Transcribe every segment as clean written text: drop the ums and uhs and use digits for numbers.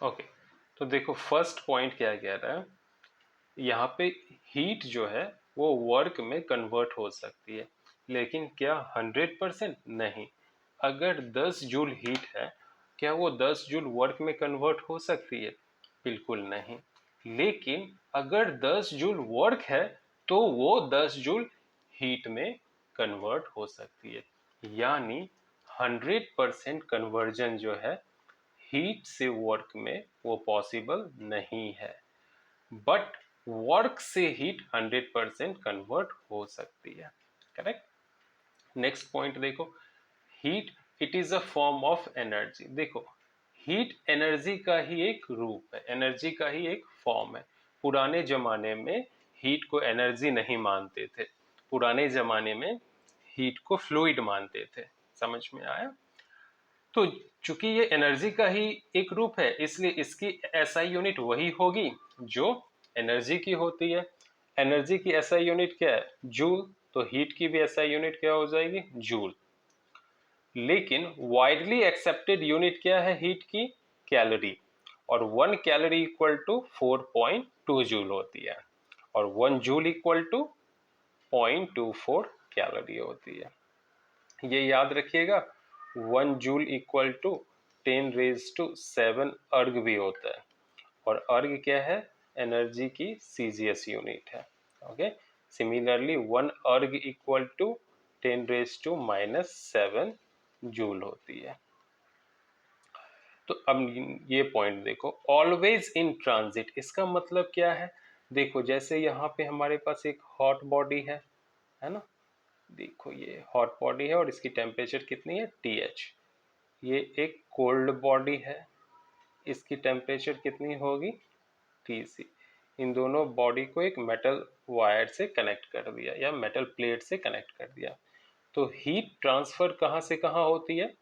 Okay, तो देखो first point क्या कह रहा है यहाँ पे, हीट जो है वो वर्क में कन्वर्ट हो सकती है, लेकिन क्या 100%? नहीं। अगर 10 जूल हीट है, क्या वो 10 जूल वर्क में कन्वर्ट हो सकती है? बिल्कुल नहीं। लेकिन अगर 10 जूल वर्क है तो वो 10 जूल हीट में कन्वर्ट हो सकती है। यानी 100% कन्वर्जन जो है हीट से वर्क में वो पॉसिबल नहीं है, बट वर्क से हीट 100% कन्वर्ट हो सकती है। करेक्ट। नेक्स्ट पॉइंट देखो, heat it is a form of energy. देखो, हीट एनर्जी का ही एक रूप है, एनर्जी का ही एक फॉर्म है। पुराने जमाने में हीट को एनर्जी नहीं मानते थे, पुराने जमाने में हीट को फ्लूइड मानते थे। समझ में आया? तो चूंकि ये एनर्जी का ही एक रूप है, इसलिए इसकी एसआई यूनिट वही होगी जो एनर्जी की होती है। एनर्जी की एसआई यूनिट क्या है? जूल। तो हीट की भी एसआई यूनिट क्या हो जाएगी? जूल। लेकिन वाइडली एक्सेप्टेड यूनिट क्या है हीट की? कैलोरी। और 1 कैलोरी इक्वल टू 4.2 जूल होती है, और 1 जूल इक्वल टू 0.24 कैलोरी होती है। ये याद रखिएगा, 1 जूल इक्वल टू 10⁻⁷ अर्ग भी होता है, और अर्ग क्या है? एनर्जी की सीजीएस यूनिट है। ओके, सिमिलरली 1 अर्ग इक्वल टू 10⁻⁻7 जूल होती है। तो अब ये पॉइंट देखो, ऑलवेज इन ट्रांजिट, इसका मतलब क्या है? देखो, जैसे यहाँ पे हमारे पास एक हॉट बॉडी है ना। देखो, ये हॉट बॉडी है और इसकी टेम्परेचर कितनी है? TH। ये एक कोल्ड बॉडी है, इसकी टेम्परेचर कितनी होगी? TC। इन दोनों बॉडी को एक मेटल वायर से कनेक्ट कर दिया या मेटल प्लेट से कनेक्ट कर दिया। तो हीट ट्रांसफर कहाँ से कहाँ होती है?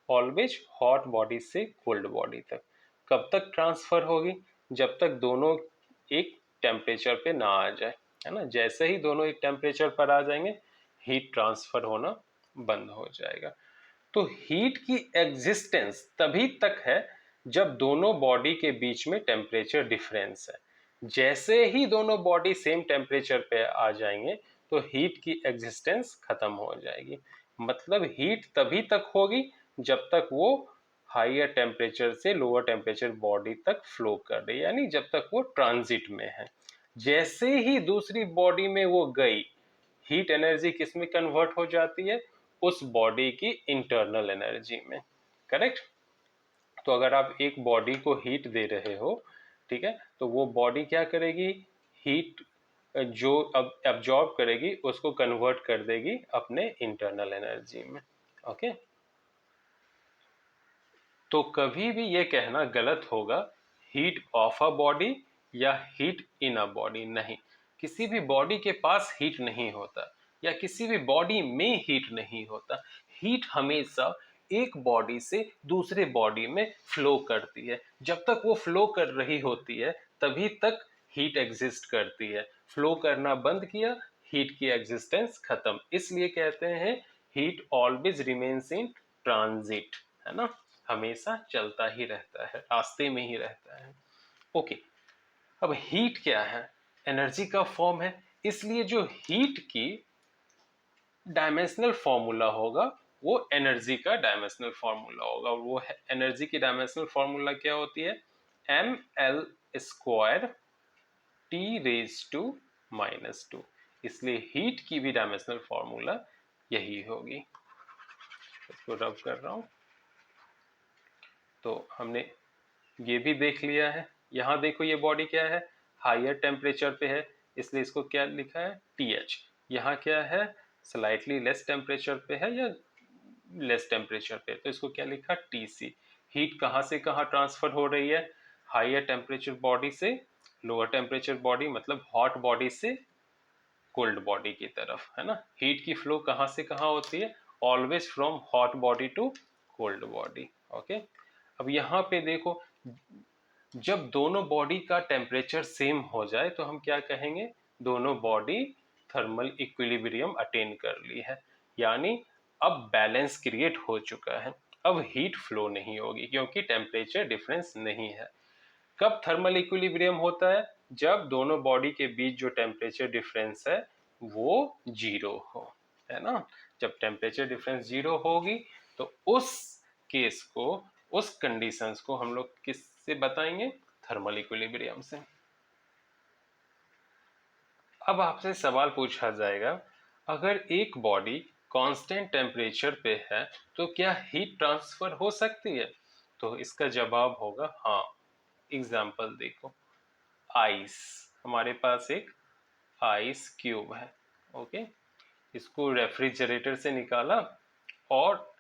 ऑलवेज हॉट बॉडी से कोल्ड बॉडी तक। कब तक ट्रांसफर होगी? जब तक दोनों एक टेम्परेचर पे ना आ जाए, है ना। जैसे ही दोनों एक टेम्परेचर पर आ जाएंगे, हीट ट्रांसफर होना बंद हो जाएगा। तो हीट की एग्जिस्टेंस तभी तक है जब दोनों बॉडी के बीच में टेम्परेचर डिफरेंस है। जैसे ही दोनों बॉडी सेम टेम्परेचर पे आ जाएंगे तो हीट की एग्जिस्टेंस खत्म हो जाएगी। मतलब हीट तभी तक होगी जब तक वो हायर टेम्परेचर से लोअर टेम्परेचर बॉडी तक फ्लो कर रही है, यानी जब तक वो ट्रांजिट में है। जैसे ही दूसरी बॉडी में वो गई, हीट एनर्जी किस में कन्वर्ट हो जाती है? उस बॉडी की इंटरनल एनर्जी में। करेक्ट। तो अगर आप एक बॉडी को हीट दे रहे हो, ठीक है, तो वो बॉडी क्या करेगी? हीट जो अब एब्जॉर्ब करेगी उसको कन्वर्ट कर देगी अपने इंटरनल एनर्जी में। ओके। तो कभी भी ये कहना गलत होगा हीट ऑफ अ बॉडी या हीट इन अ बॉडी। नहीं, किसी भी बॉडी के पास हीट नहीं होता या किसी भी बॉडी में हीट नहीं होता। हीट हमेशा एक बॉडी से दूसरे बॉडी में फ्लो करती है। जब तक वो फ्लो कर रही होती है तभी तक हीट एग्जिस्ट करती है। फ्लो करना बंद किया, हीट की एग्जिस्टेंस खत्म। इसलिए कहते हैं heat always remains in transit, है ना। हमेशा चलता ही रहता है, रास्ते में ही रहता है। ओके। अब हीट क्या है? एनर्जी का फॉर्म है, इसलिए जो हीट की डायमेंशनल फॉर्मूला होगा वो एनर्जी का डायमेंशनल फॉर्मूला होगा। और वो एनर्जी की डायमेंशनल फॉर्मूला क्या होती है? ml² T⁻⁻²। इसलिए हीट की भी डायमेंशनल फॉर्मूला यही होगी। इसको रब कर रहा हूं। तो हमने ये भी देख लिया है। यहाँ देखो, ये बॉडी क्या है? हायर टेम्परेचर पे है, इसलिए इसको क्या लिखा है? TH। यहाँ क्या है? स्लाइटली लेस टेम्परेचर पे है या लेस टेम्परेचर पे, तो इसको क्या लिखा? TC। हीट कहाँ से कहाँ ट्रांसफर हो रही है? हायर टेम्परेचर बॉडी से लोअर टेम्परेचर बॉडी, मतलब हॉट बॉडी से कोल्ड बॉडी की तरफ, है ना। हीट की फ्लो कहाँ से कहाँ होती है? Always from hot body to cold body. Okay. अब यहाँ पे देखो, जब दोनों बॉडी का टेम्परेचर सेम हो जाए तो हम क्या कहेंगे? दोनों बॉडी थर्मल इक्विलिब्रियम अटेन कर ली है, यानी अब बैलेंस क्रिएट हो चुका है। अब हीट फ्लो नहीं होगी क्योंकि टेम्परेचर डिफरेंस नहीं है। कब थर्मल इक्विलिब्रियम होता है? जब दोनों बॉडी के बीच जो टेम्परेचर डिफरेंस है वो जीरो हो, है ना। जब टेम्परेचर डिफरेंस जीरो होगी तो उस केस को, उस कंडीशंस को हम लोग किससे बताएंगे? थर्मल इक्विलिब्रियम से। अब आपसे सवाल पूछा जाएगा, अगर एक बॉडी कांस्टेंट टेम्परेचर पे है तो क्या हीट ट्रांसफर हो सकती है? तो इसका जवाब होगा हाँ। एग्जाम्पल देखो, आइस, हमारे पास एक आइस क्यूब है, ओके। इसको रेफ्रिजरेटर से निकाला और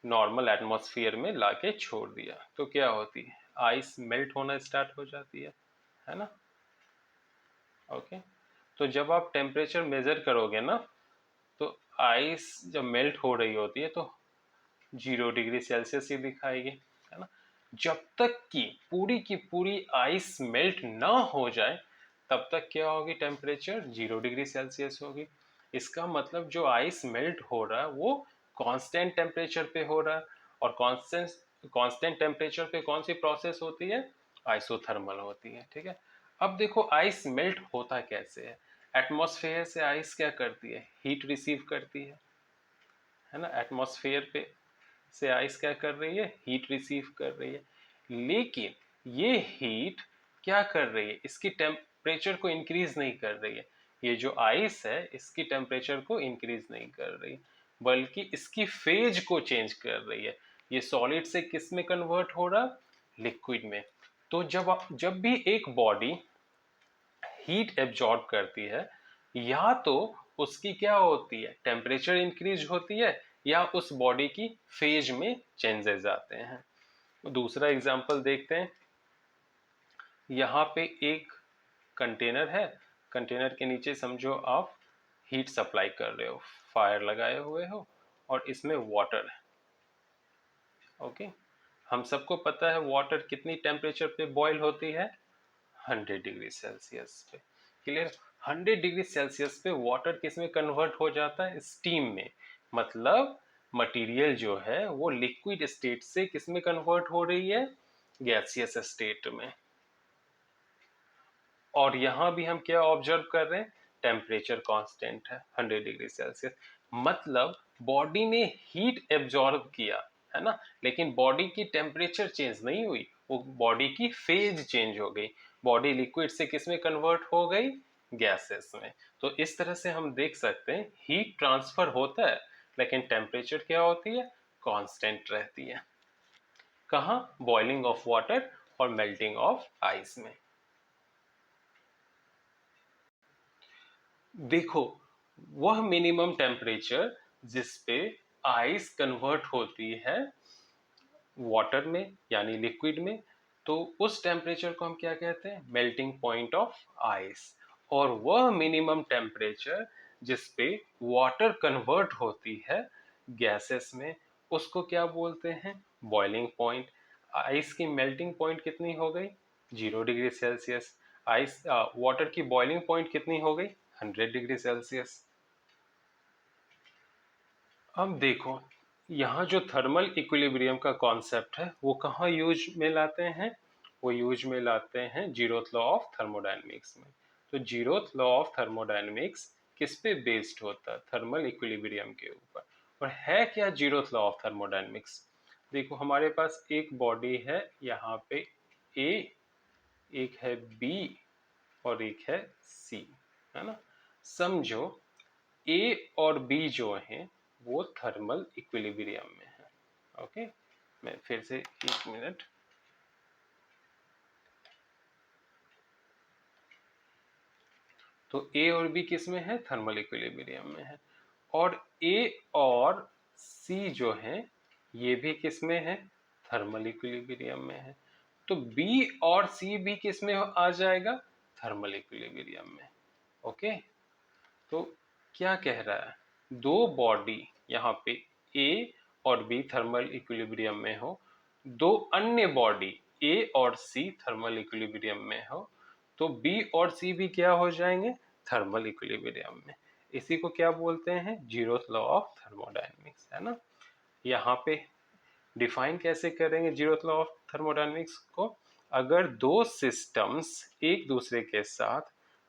नॉर्मल एटमॉस्फेयर में लाके छोड़ दिया तो क्या होती है? आइस मेल्ट होना स्टार्ट हो जाती है ना। ओके, तो जब आप टेम्परेचर मेजर करोगे ना, तो आइस जब मेल्ट हो रही होती है तो 0 डिग्री सेल्सियस ही दिखाएगी, है ना। जब तक कि पूरी की पूरी आइस मेल्ट ना हो जाए तब तक क्या होगी? टेम्परेचर 0 डिग्री सेल्सियस होगी। इसका मतलब जो आइस मेल्ट हो रहा है वो कांस्टेंट टेम्परेचर पे हो रहा है, और कांस्टेंट टेम्परेचर पे कौन सी प्रोसेस होती है? आइसोथर्मल होती है, ठीक है। अब देखो आइस मेल्ट होता कैसे है। एटमॉस्फेयर से आइस क्या करती है? हीट रिसीव करती है ना। एटमॉस्फेयर पे से आइस क्या कर रही है? हीट रिसीव कर रही है। लेकिन ये हीट क्या कर रही है? इसकी टेम्परेचर को इंक्रीज नहीं कर रही है। ये जो आइस है इसकी टेम्परेचर को इंक्रीज नहीं कर रही, बल्कि इसकी फेज को चेंज कर रही है। ये सॉलिड से किस में कन्वर्ट हो रहा? लिक्विड में। तो जब भी एक बॉडी हीट एब्जॉर्ब करती है, या तो उसकी क्या होती है? टेम्परेचर इंक्रीज होती है, या उस बॉडी की फेज में चेंजेस आते हैं। दूसरा एग्जांपल देखते हैं। यहाँ पे एक कंटेनर है, कंटेनर के नीचे समझो आप हीट सप्लाई कर रहे हो, फायर लगाए हुए हो और इसमें वाटर है, ओके। हम सबको पता है वाटर कितनी टेम्परेचर पे बॉईल होती है? 100 डिग्री सेल्सियस पे। क्लियर? 100 डिग्री सेल्सियस पे वाटर किस में कन्वर्ट हो जाता है? स्टीम में। मतलब मटेरियल जो है वो लिक्विड स्टेट से किस में कन्वर्ट हो रही है? गैसियस स्टेट में। और यहां भी हम क्या ऑब्जर्व कर रहे हैं? टेम्परेचर कांस्टेंट है 100 डिग्री सेल्सियस। मतलब बॉडी ने हीट एब्जॉर्ब किया, है ना, लेकिन बॉडी की टेम्परेचर चेंज नहीं हुई, वो बॉडी की फेज चेंज हो गई। बॉडी लिक्विड से किस में कन्वर्ट हो गई? गैसेस में। तो इस तरह से हम देख सकते हैं हीट ट्रांसफर होता है लेकिन टेम्परेचर क्या होती है? कांस्टेंट रहती है। कहाँ? बॉइलिंग ऑफ वाटर और मेल्टिंग ऑफ आइस में। देखो, वह मिनिमम टेम्परेचर जिस पे आइस कन्वर्ट होती है वाटर में यानी लिक्विड में, तो उस टेम्परेचर को हम क्या कहते हैं? Melting point of ice. और वह मिनिमम टेम्परेचर जिस पे वाटर कन्वर्ट होती है गैसेस में, उसको क्या बोलते हैं? Boiling point. आइस की मेल्टिंग पॉइंट कितनी हो गई? 0 डिग्री सेल्सियस। आइस वाटर की बॉइलिंग पॉइंट कितनी हो गई? 100 डिग्री सेल्सियस। अब देखो, यहाँ जो थर्मल इक्विलिब्रियम का कॉन्सेप्ट है वो कहाँ यूज में लाते हैं? वो यूज में लाते हैं जीरोथ लॉ ऑफ थर्मोडायनेमिक्स में। तो जीरोथ लॉ ऑफ थर्मोडायनेमिक्स किस पे बेस्ड होता है? थर्मल इक्विलिब्रियम के ऊपर। और है क्या जीरोथ लॉ ऑफ थर्मोडायनेमिक्स? देखो, हमारे पास एक बॉडी है यहाँ पे ए, एक है बी और एक है सी, है ना। समझो ए और बी जो हैं वो थर्मल इक्विलिब्रियम में है, ओके। मैं फिर से एक मिनट। तो ए और बी किस में है? थर्मल इक्विलिब्रियम में है। और ए और सी जो है ये भी किस में है? थर्मल इक्विलिब्रियम में है। तो बी और सी भी किस में आ जाएगा? थर्मल इक्विलिब्रियम में, ओके। तो क्या कह रहा है? दो बॉडी यहाँ पे ए और बी थर्मल इक्विलिब्रियम में हो, दो अन्य बॉडी ए और सी थर्मल इक्विलिब्रियम में हो, तो बी और सी भी क्या हो जाएंगे? थर्मल इक्विलिब्रियम में। इसी को क्या बोलते हैं? जीरोथ लॉ ऑफ थर्मोडायनेमिक्स, है ना। यहाँ पे डिफाइन कैसे करेंगे जीरोथ लॉ ऑफ थर्मोडायनेमिक्स को? अगर दो सिस्टम्स एक दूसरे के साथ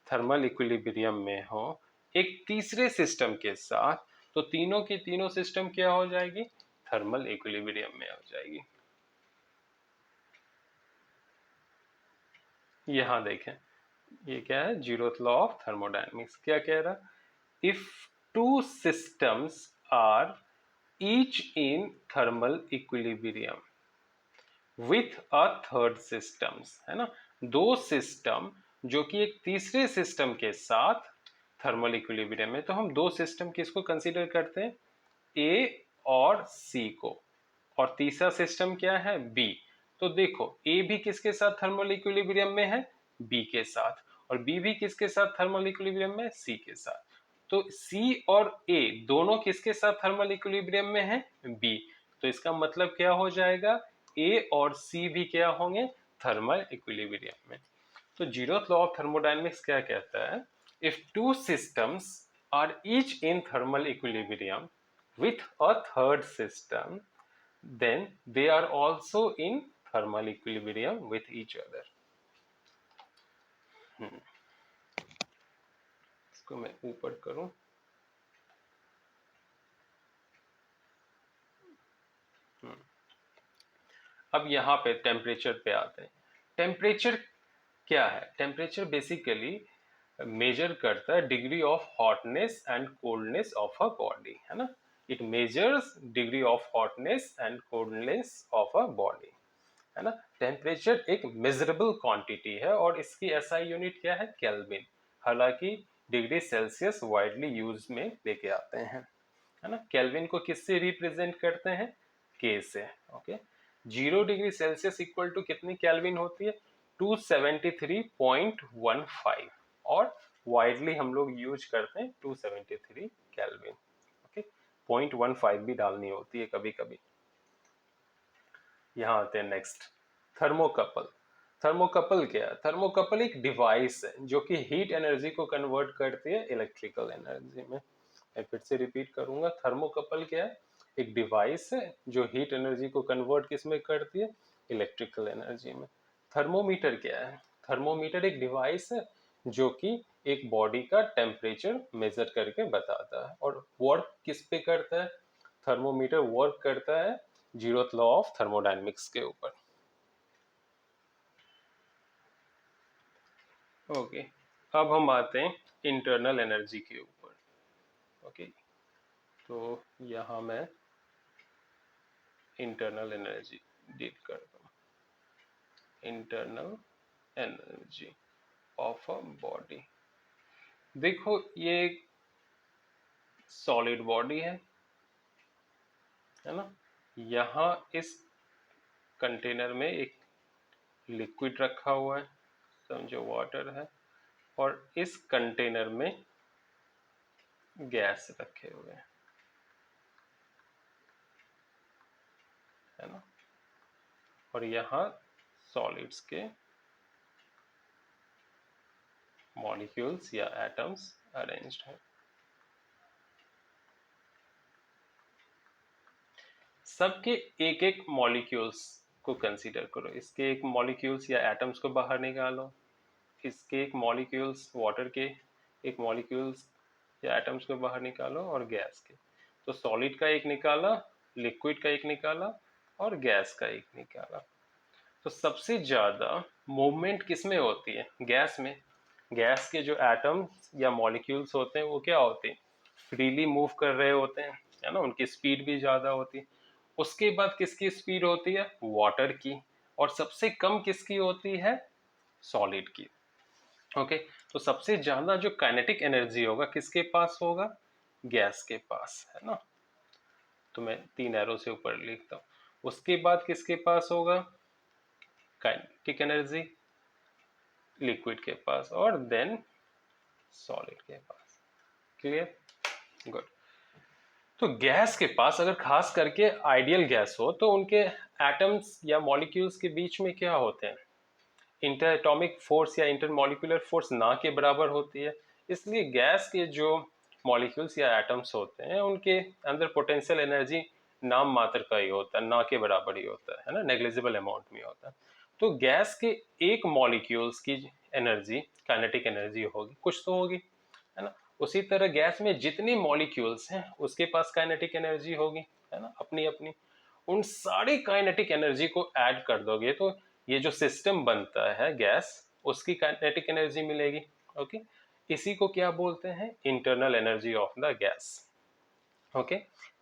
थर्मल इक्विलिब्रियम में हो एक तीसरे सिस्टम के साथ, तो तीनों की तीनों सिस्टम क्या हो जाएगी, थर्मल इक्विलिब्रियम में हो जाएगी। यहां देखें, ये क्या है, जीरोथ लॉ ऑफ थर्मोडायनेमिक्स क्या कह रहा, if two systems are each in thermal equilibrium with a third systems, है ना, दो सिस्टम जो कि एक तीसरे सिस्टम के साथ थर्मल इक्विलिब्रियम में, तो हम दो सिस्टम किसको कंसीडर करते हैं, ए और सी को, और तीसरा सिस्टम क्या है, बी। तो देखो ए भी किसके साथ थर्मल इक्विलिब्रियम में है, बी के साथ, और बी भी किसके साथ थर्मल इक्विलिब्रियम में, सी के साथ। तो सी और ए दोनों किसके साथ थर्मल इक्विलिब्रियम में है, बी। तो इसका मतलब क्या हो जाएगा, ए और सी भी क्या होंगे, थर्मल इक्विलिब्रियम में। तो जीरोथ लॉ ऑफ थर्मोडायनेमिक्स क्या कहता है, if two systems are each in thermal equilibrium with a third system, then they are also in thermal equilibrium with each other. इसको मैं ऊपर करूं, अब यहाँ पे टेम्परेचर पे आते हैं। टेम्परेचर क्या है, टेम्परेचर बेसिकली मेजर करता है degree of hotness and coldness of a body, है ना, it measures degree of hotness and coldness of a body, है ना। टेम्परेचर एक मेजरेबल क्वांटिटी है और इसकी एसआई यूनिट क्या है, केल्विन। हालांकि डिग्री सेल्सियस वाइडली यूज में लेके आते हैं, है ना। केल्विन को किससे रिप्रेजेंट करते हैं, के से, okay. 0 degree Celsius equal to कितनी केल्विन होती है, 273.15, और वाइडली हम लोग यूज करते हैं 273 केल्विन, ओके। 0.15 भी डालनी होती है कभी कभी। यहाँ आते हैं नेक्स्ट, थर्मोकपल। थर्मोकपल क्या है, थर्मोकपल एक डिवाइस है जो कि हीट एनर्जी को कन्वर्ट करती है इलेक्ट्रिकल एनर्जी में। मैं फिर से रिपीट करूंगा, थर्मोकपल क्या है, एक डिवाइस है जो हीट एनर्जी को कन्वर्ट किस में करती है, इलेक्ट्रिकल एनर्जी में। थर्मोमीटर क्या है, थर्मोमीटर एक डिवाइस है जो कि एक बॉडी का टेम्परेचर मेजर करके बताता है, और वर्क किस पे करता है, थर्मोमीटर वर्क करता है जीरोथ लॉ ऑफ थर्मोडायनेमिक्स के ऊपर, ओके। अब हम आते हैं इंटरनल एनर्जी के ऊपर, ओके। तो यहाँ मैं इंटरनल एनर्जी डील करता हूँ, internal energy of a body. देखो ये एक सॉलिड बॉडी है ना, यहाँ इस कंटेनर में एक लिक्विड रखा हुआ है, समझो वाटर है, और इस कंटेनर में गैस रखे हुए हैं, है ना, और यहाँ सॉलिड्स के मॉलिक्यूल्स या एटम्स अरेंज्ड हैं। सबके एक एक मॉलिक्यूल्स को कंसीडर करो, इसके एक मॉलिक्यूल्स या एटम्स को बाहर निकालो, इसके एक मॉलिक्यूल्स वाटर के एक मॉलिक्यूल्स या एटम्स को बाहर निकालो, और गैस के। तो सॉलिड का एक निकाला, लिक्विड का एक निकाला, और गैस का एक निकाला। तो सबसे ज्यादा मूवमेंट किस में होती है, गैस में। गैस के जो एटम्स या मॉलिक्यूल्स होते हैं वो क्या होते हैं, फ्रीली मूव कर रहे होते हैं, है ना, उनकी स्पीड भी ज्यादा होती है। उसके बाद किसकी स्पीड होती है, वाटर की, और सबसे कम किसकी होती है, सॉलिड की, ओके। तो सबसे ज्यादा जो काइनेटिक एनर्जी होगा किसके पास होगा, गैस के पास, है ना। तो मैं 3 एरो से ऊपर लिखता हूँ। उसके बाद किसके पास होगा, काइनेटिक एनर्जी लिक्विड के पास, और देन सॉलिड के पास। Clear, good. तो गैस के पास अगर खास करके आइडियल गैस हो तो उनके एटम्स या मॉलिक्यूल्स के बीच में क्या होते हैं, इंटर एटॉमिक फोर्स या इंटर मॉलिक्यूलर फोर्स ना के बराबर होती है। इसलिए गैस के जो मॉलिक्यूल्स या एटम्स होते हैं उनके अंदर पोटेंशियल एनर्जी नाम मात्र का ही होता है, ना के बराबर ही होता है ना, नेग्लिजिबल अमाउंट में होता है। तो गैस के एक मॉलिक्यूल्स की एनर्जी काइनेटिक एनर्जी होगी, कुछ तो होगी, है ना। उसी तरह गैस में जितनी मॉलिक्यूल्स हैं उसके पास काइनेटिक एनर्जी होगी, है ना, अपनी अपनी। उन सारी काइनेटिक एनर्जी को ऐड कर दोगे तो ये जो सिस्टम बनता है गैस, उसकी काइनेटिक एनर्जी मिलेगी। ओके, इसी को क्या बोलते हैं, internal energy of the gas. Okay,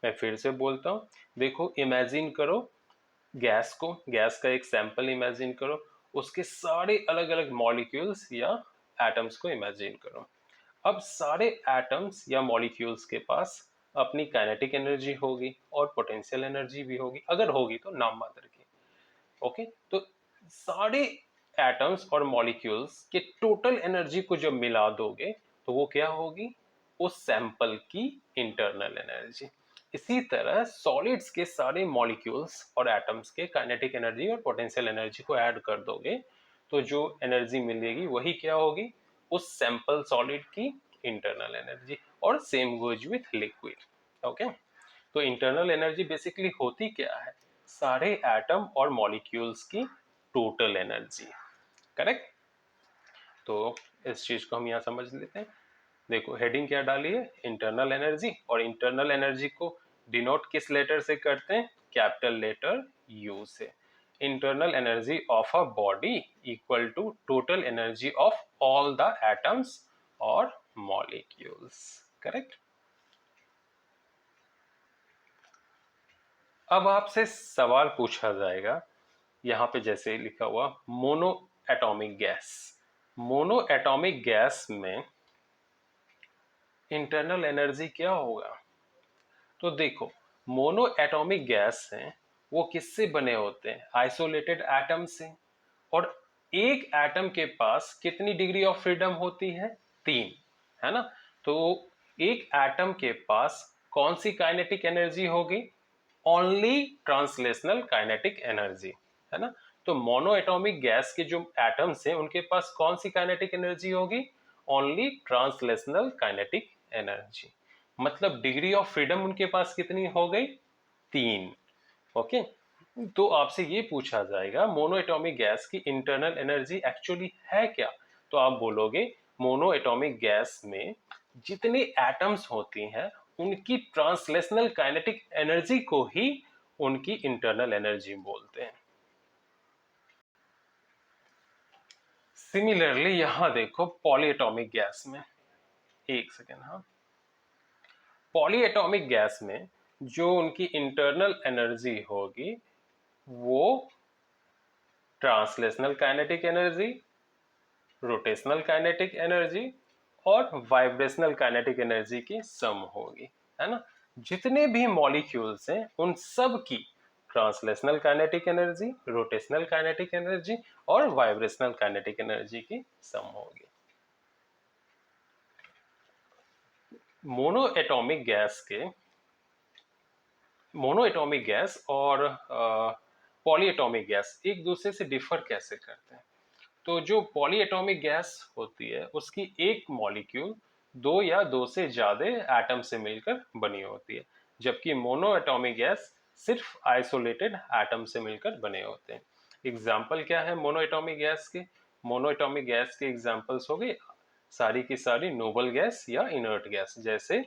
मैं फिर से बोलता हूँ, देखो इमेजिन करो गैस को, गैस का एक सैंपल इमेजिन करो, उसके सारे अलग अलग मॉलिक्यूल्स या एटम्स को इमेजिन करो। अब सारे एटम्स या मॉलिक्यूल्स के पास अपनी काइनेटिक एनर्जी होगी और पोटेंशियल एनर्जी भी होगी, अगर होगी तो नाम मात्र की। ओके, तो सारे एटम्स और मॉलिक्यूल्स के टोटल एनर्जी को जब मिला दोगे तो वो क्या होगी, उस सैंपल की इंटरनल एनर्जी। इसी तरह सॉलिड्स के सारे मॉलिक्यूल्स और एटम्स के काइनेटिक एनर्जी और पोटेंशियल एनर्जी को ऐड कर दोगे तो जो एनर्जी मिलेगी वही क्या होगी, उस सैंपल सॉलिड की इंटरनल एनर्जी। और same goes with liquid. Okay, तो इंटरनल एनर्जी बेसिकली होती क्या है, सारे एटम और मॉलिक्यूल्स की टोटल एनर्जी। करेक्ट, तो इस चीज को हम यहाँ समझ लेते हैं। देखो हेडिंग क्या डाली है, इंटरनल एनर्जी, और इंटरनल एनर्जी को डिनोट किस लेटर से करते हैं, कैपिटल लेटर यू से। Internal energy of a body equal to total energy of all the atoms और मॉलिक्यूल्स। करेक्ट। अब आपसे सवाल पूछा जाएगा, यहाँ पे जैसे लिखा हुआ mono atomic gas, mono atomic gas में इंटरनल एनर्जी क्या होगा। तो देखो मोनो एटॉमिक गैस हैं वो किससे बने होते हैं, आइसोलेटेड एटम से। और एक एटम के पास कितनी डिग्री ऑफ फ्रीडम होती है, 3, है ना। तो एक एटम के पास कौन सी काइनेटिक एनर्जी होगी, ओनली ट्रांसलेशनल काइनेटिक एनर्जी, है ना। तो मोनो एटॉमिक गैस के जो एटम्स हैं उनके पास कौन सी काइनेटिक एनर्जी होगी, ओनली ट्रांसलेशनल काइनेटिक एनर्जी। मतलब डिग्री ऑफ फ्रीडम उनके पास कितनी हो गई, 3। ओके, तो आपसे ये पूछा जाएगा मोनो एटॉमिक गैस की इंटरनल एनर्जी एक्चुअली है क्या, तो आप बोलोगे मोनो एटॉमिक गैस में जितने एटम्स होती हैं उनकी ट्रांसलेशनल काइनेटिक एनर्जी को ही उनकी इंटरनल एनर्जी बोलते हैं। सिमिलरली यहां देखो पॉलीएटॉमिक गैस में, एक सेकेंड, हाँ, पॉलीएटॉमिक गैस में जो उनकी इंटरनल एनर्जी होगी वो translational kinetic energy, rotational kinetic energy और वाइब्रेशनल काइनेटिक एनर्जी की सम होगी, है ना। जितने भी मॉलिक्यूल्स हैं उन सब की translational kinetic energy, rotational kinetic energy और वाइब्रेशनल काइनेटिक एनर्जी की सम होगी। मोनो एटॉमिक गैस के, मोनो एटॉमिक गैस और पॉलीएटॉमिक गैस एक दूसरे से डिफर कैसे करते हैं। तो जो पॉलीएटॉमिक गैस होती है उसकी एक मॉलिक्यूल दो या दो से ज्यादा एटम से मिलकर बनी होती है, जबकि मोनो एटॉमिक गैस सिर्फ आइसोलेटेड एटम से मिलकर बने होते हैं। एग्जाम्पल क्या है मोनो एटॉमिक गैस के, मोनो एटॉमिक गैस के एग्जाम्पल्स हो गए सारी की सारी नोबल गैस या इनर्ट गैस, जैसे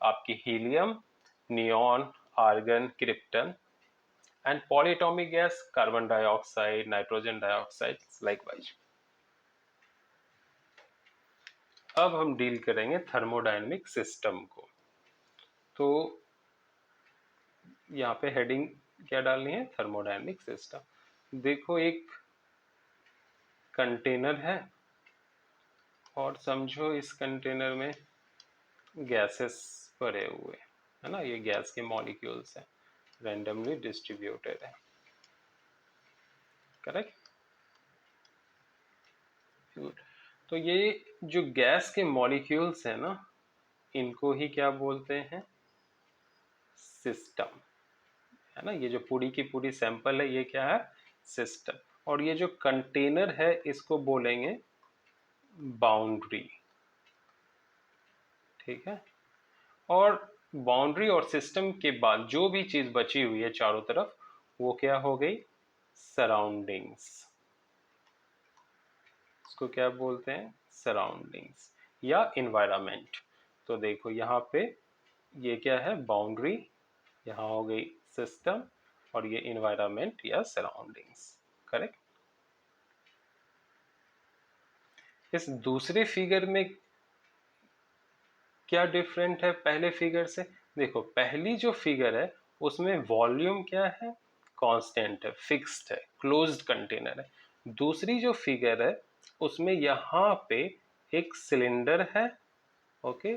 आपकी helium, neon, argon, krypton. And polyatomic gas carbon dioxide, nitrogen dioxide likewise. अब हम डील करेंगे थर्मोडायनेमिक सिस्टम को। तो यहाँ पे हेडिंग क्या डालनी है, थर्मोडायनेमिक सिस्टम। देखो एक कंटेनर है और समझो इस कंटेनर में गैसेस भरे हुए, है ना, ये गैस के मॉलिक्यूल्स हैं, रैंडमली डिस्ट्रीब्यूटेड है। Correct, good. तो ये जो गैस के मॉलिक्यूल्स हैं ना, इनको ही क्या बोलते हैं, सिस्टम, है ना। ये जो पूरी की पूरी सैंपल है ये क्या है, सिस्टम। और ये जो कंटेनर है इसको बोलेंगे बाउंड्री, ठीक है। और बाउंड्री और सिस्टम के बाद जो भी चीज बची हुई है चारों तरफ वो क्या हो गई, सराउंडिंग्स। उसको क्या बोलते हैं, सराउंडिंग्स या इन्वायरमेंट। तो देखो यहाँ पे ये क्या है, बाउंड्री, यहाँ हो गई सिस्टम, और ये इन्वायरमेंट या सराउंडिंग्स। करेक्ट। इस दूसरे फिगर में क्या डिफरेंट है पहले फिगर से? देखो पहली जो फिगर है उसमें वॉल्यूम क्या है, कांस्टेंट है, फिक्स्ड है, क्लोज्ड कंटेनर है। दूसरी जो फिगर है उसमें यहाँ पे एक सिलेंडर है, ओके,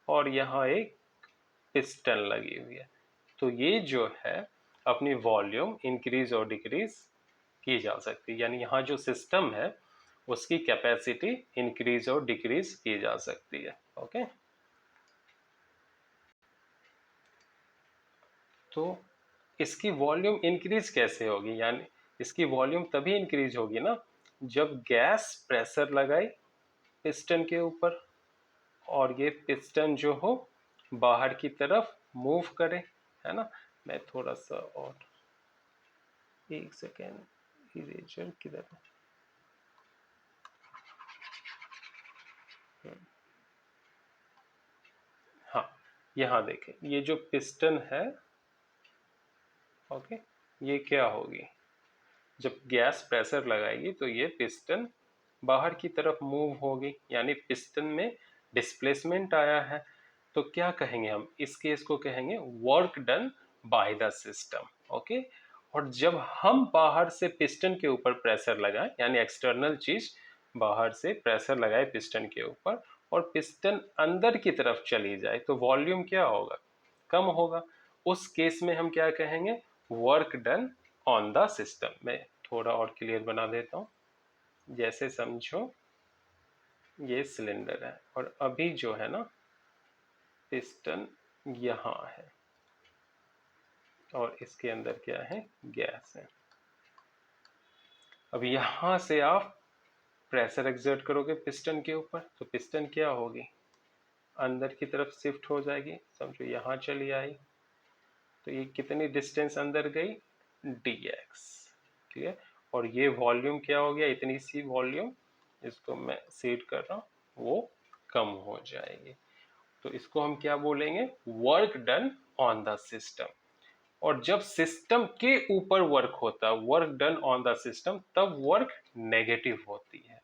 और यहाँ एक पिस्टन लगी हुई है। तो ये जो है अपनी वॉल्यूम इंक्रीज और डिक्रीज की जा सकती है, यानी यहाँ जो सिस्टम है उसकी कैपेसिटी इंक्रीज और डिक्रीज की जा सकती है। ओके, तो इसकी वॉल्यूम इंक्रीज कैसे होगी, यानी इसकी वॉल्यूम तभी इंक्रीज होगी ना जब गैस प्रेशर लगाई पिस्टन के ऊपर, और ये पिस्टन जो हो बाहर की तरफ मूव करे, है ना। मैं थोड़ा सा और, एक सेकेंड, इरेजर किधर है? हाँ, यहाँ देखें, ये जो पिस्टन है, ओके, ये क्या होगी, जब गैस प्रेशर लगाएगी तो ये पिस्टन बाहर की तरफ मूव होगी, यानी पिस्टन में डिस्प्लेसमेंट आया है। तो क्या कहेंगे हम इस केस को, कहेंगे work done by the system. Okay, और जब हम बाहर से पिस्टन के ऊपर प्रेशर लगाएं, यानी एक्सटर्नल चीज बाहर से प्रेशर लगाए पिस्टन के ऊपर और पिस्टन अंदर की तरफ चली जाए, तो वॉल्यूम क्या होगा, कम होगा। उस केस में हम क्या कहेंगे, work done on the system. मैं थोड़ा और क्लियर बना देता हूँ। जैसे समझो ये सिलेंडर है और अभी जो है ना पिस्टन यहाँ है और इसके अंदर क्या है, गैस है। अब यहाँ से आप प्रेशर एक्सर्ट करोगे पिस्टन के ऊपर, तो पिस्टन क्या होगी, अंदर की तरफ शिफ्ट हो जाएगी। समझो यहाँ चली आई, तो ये कितनी डिस्टेंस अंदर गई, dx। क्लियर। और ये वॉल्यूम क्या हो गया, इतनी सी वॉल्यूम, इसको मैं सेट कर रहा हूँ, वो कम हो जाएगी। तो इसको हम क्या बोलेंगे, work done on the system. और जब सिस्टम के ऊपर वर्क होता है, work done on the system, तब वर्क नेगेटिव होती है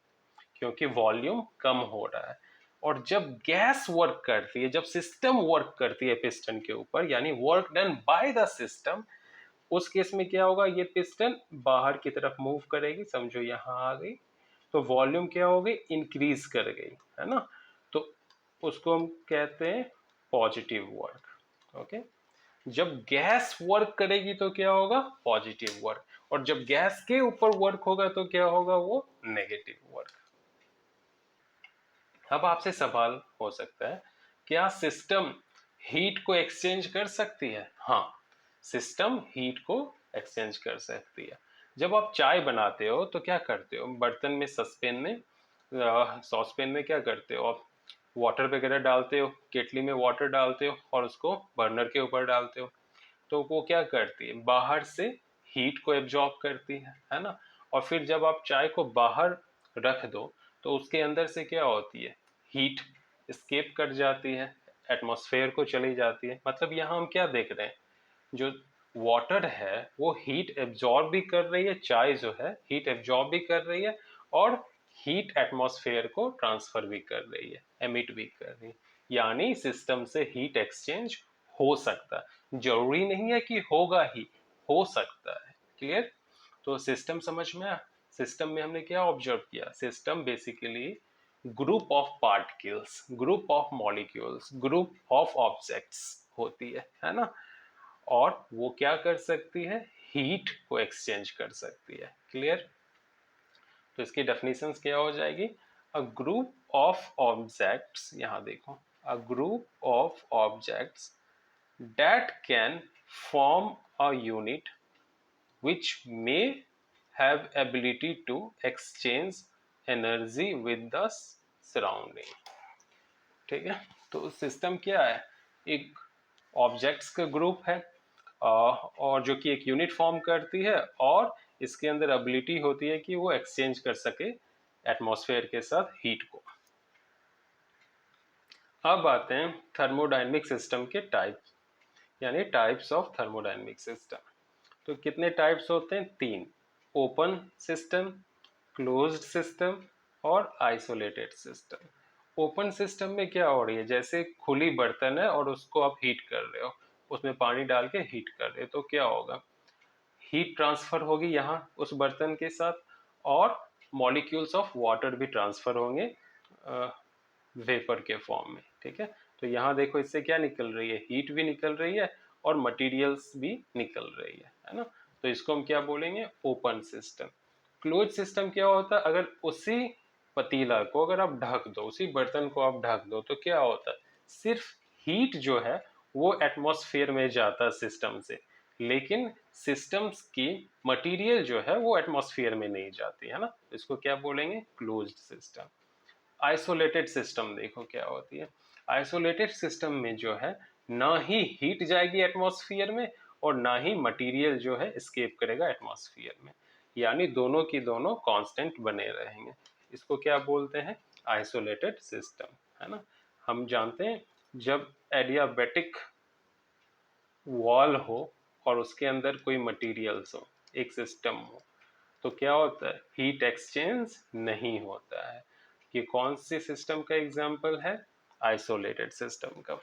क्योंकि वॉल्यूम कम हो रहा है। और जब गैस वर्क करती है, जब सिस्टम वर्क करती है पिस्टन के ऊपर, यानी work done by the system, उस केस में क्या होगा, ये पिस्टन बाहर की तरफ मूव करेगी। समझो यहाँ आ गई, तो वॉल्यूम क्या हो गई, इंक्रीज कर गई, है ना। तो उसको हम कहते हैं पॉजिटिव वर्क। ओके, जब गैस वर्क करेगी तो क्या होगा, पॉजिटिव वर्क, और जब गैस के ऊपर वर्क होगा तो क्या होगा, वो नेगेटिव वर्क। अब आपसे सवाल हो सकता है, क्या सिस्टम हीट को एक्सचेंज कर सकती है? हाँ, सिस्टम हीट को एक्सचेंज कर सकती है। जब आप चाय बनाते हो तो क्या करते हो, बर्तन में, सॉसपेन में क्या करते हो आप, वाटर वगैरह डालते हो, केटली में वाटर डालते हो और उसको बर्नर के ऊपर डालते हो। तो वो क्या करती है, बाहर से हीट को एब्जॉर्ब करती है ना। और फिर जब आप चाय को बाहर रख दो तो उसके अंदर से क्या होती है, हीट स्केप कर जाती है, एटमॉस्फेयर को चली जाती है। मतलब यहाँ हम क्या देख रहे हैं, जो वाटर है वो हीट एब्जॉर्ब भी कर रही है, चाय जो है हीट एब्जॉर्ब भी कर रही है और हीट एटमॉस्फेयर को ट्रांसफर भी कर रही है, एमिट भी कर रही है। यानी सिस्टम से हीट एक्सचेंज हो सकता है, जरूरी नहीं है कि होगा ही, हो सकता है। क्लियर। तो सिस्टम समझ में आया। सिस्टम में हमने क्या ऑब्जर्व किया, system basically group of particles, group of molecules, group of objects होती है ना। और वो क्या कर सकती है, हीट को एक्सचेंज कर सकती है। क्लियर। तो इसकी डेफिनेशंस क्या हो जाएगी, अ ग्रुप ऑफ ऑब्जेक्ट्स, यहां देखो, a group of objects that can form a unit which may have ability to exchange energy with the surrounding। ठीक है। तो सिस्टम क्या है, एक ऑब्जेक्ट्स का ग्रुप है और जो कि एक यूनिट फॉर्म करती है और इसके अंदर एबिलिटी होती है कि वो एक्सचेंज कर सके एटमॉस्फेयर के साथ हीट को। अब आते हैं थर्मोडायनेमिक सिस्टम के टाइप्स, यानी टाइप्स ऑफ थर्मोडायनेमिक सिस्टम। तो कितने टाइप्स होते हैं? 3। ओपन सिस्टम, क्लोज्ड सिस्टम और आइसोलेटेड सिस्टम। ओपन सिस्टम में क्या हो रही है, जैसे खुली बर्तन है और उसको आप हीट कर रहे हो, उसमें पानी डाल के हीट कर रहे हो, तो क्या होगा, हीट ट्रांसफर होगी यहाँ उस बर्तन के साथ, और मॉलिक्यूल्स ऑफ वाटर भी ट्रांसफर होंगे वेपर के फॉर्म में। ठीक है, तो यहाँ देखो इससे क्या निकल रही है, हीट भी निकल रही है और मटेरियल्स भी निकल रही है ना। तो इसको हम क्या बोलेंगे, ओपन सिस्टम। क्लोज सिस्टम क्या होता है, अगर उसी पतीला को अगर आप ढक दो, उसी बर्तन को आप ढक दो, तो क्या होता है, सिर्फ हीट जो है वो एटमॉस्फेयर में जाता है सिस्टम से, लेकिन सिस्टम्स की मटेरियल जो है वो एटमॉस्फेयर में नहीं जाती है ना। इसको क्या बोलेंगे, क्लोज्ड सिस्टम। आइसोलेटेड सिस्टम देखो क्या होती है, आइसोलेटेड सिस्टम में जो है ना ही हीट जाएगी एटमॉस्फेयर में और ना ही मटेरियल जो है एस्केप करेगा एटमॉस्फेयर में, यानी दोनों की दोनों कांस्टेंट बने रहेंगे। इसको क्या बोलते हैं, आइसोलेटेड सिस्टम, है ना। हम जानते हैं जब एडियाबेटिक वॉल हो और उसके अंदर कोई मटेरियल्स हो, एक सिस्टम हो, तो क्या होता है, हीट एक्सचेंज नहीं होता है। ये कौन सी सिस्टम का एग्जाम्पल है, आइसोलेटेड सिस्टम का।